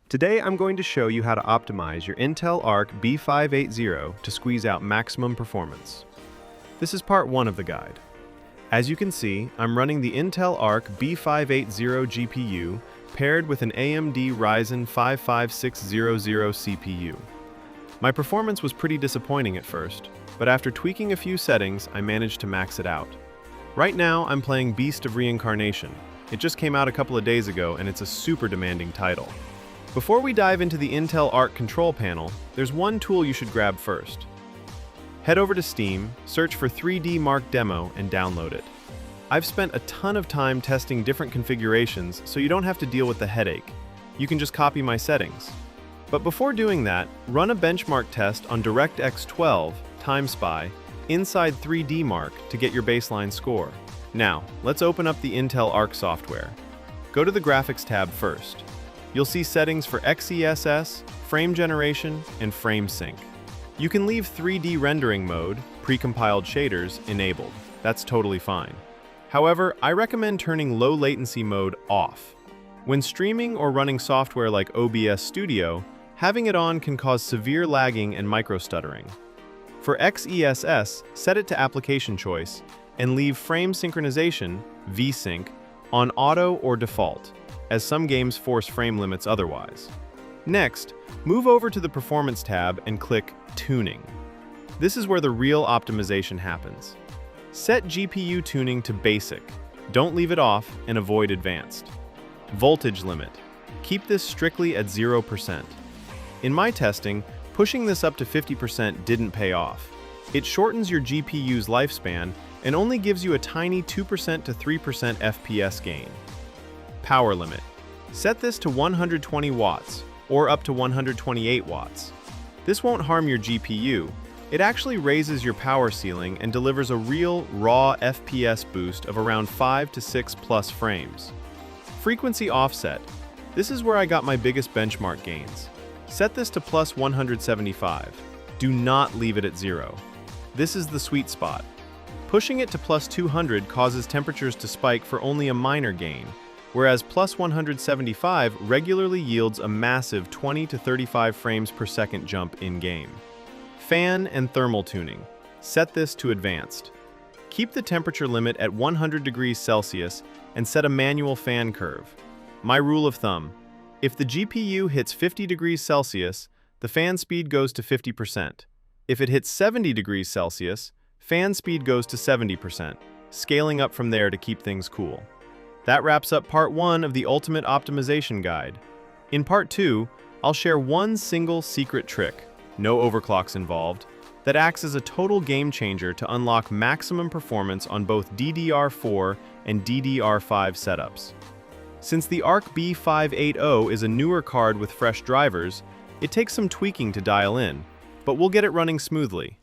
Today I'm going to show you how to optimize your Intel Arc B580 to squeeze out maximum performance. This is part 1 of the guide. As you can see, I'm running the Intel Arc B580 GPU paired with an AMD Ryzen 55600 CPU. My performance was pretty disappointing at first, but after tweaking a few settings, I managed to max it out. Right now, I'm playing Beast of Reincarnation. It just came out a couple of days ago and it's a super demanding title. Before we dive into the Intel Arc control panel, there's one tool you should grab first. Head over to Steam, search for 3D Mark Demo, and download it. I've spent a ton of time testing different configurations, so you don't have to deal with the headache. You can just copy my settings. But before doing that, run a benchmark test on DirectX 12, TimeSpy, inside 3D Mark to get your baseline score. Now, let's open up the Intel Arc software. Go to the Graphics tab first. You'll see settings for XESS, frame generation, and frame sync. You can leave 3D rendering mode, precompiled shaders, enabled. That's totally fine. However, I recommend turning low latency mode off. When streaming or running software like OBS Studio, having it on can cause severe lagging and micro-stuttering. For XESS, set it to application choice and leave frame synchronization, VSync, on auto or default, as some games force frame limits otherwise. Next, move over to the Performance tab and click Tuning. This is where the real optimization happens. Set GPU tuning to Basic. Don't leave it off and avoid Advanced. Voltage limit. Keep this strictly at 0%. In my testing, pushing this up to 50% didn't pay off. It shortens your GPU's lifespan and only gives you a tiny 2% to 3% FPS gain. Power limit. Set this to 120 watts or up to 128 watts. This won't harm your GPU. It actually raises your power ceiling and delivers a real, raw FPS boost of around 5 to 6 plus frames. Frequency offset. This is where I got my biggest benchmark gains. Set this to plus 175. Do not leave it at 0. This is the sweet spot. Pushing it to plus 200 causes temperatures to spike for only a minor gain, whereas plus 175 regularly yields a massive 20 to 35 frames per second jump in-game. Fan and thermal tuning. Set this to advanced. Keep the temperature limit at 100 degrees Celsius and set a manual fan curve. My rule of thumb: if the GPU hits 50 degrees Celsius, the fan speed goes to 50%. If it hits 70 degrees Celsius, fan speed goes to 70%, scaling up from there to keep things cool. That wraps up part 1 of the Ultimate Optimization Guide. In part 2, I'll share one single secret trick, no overclocks involved, that acts as a total game changer to unlock maximum performance on both DDR4 and DDR5 setups. Since the Arc B580 is a newer card with fresh drivers, it takes some tweaking to dial in, but we'll get it running smoothly.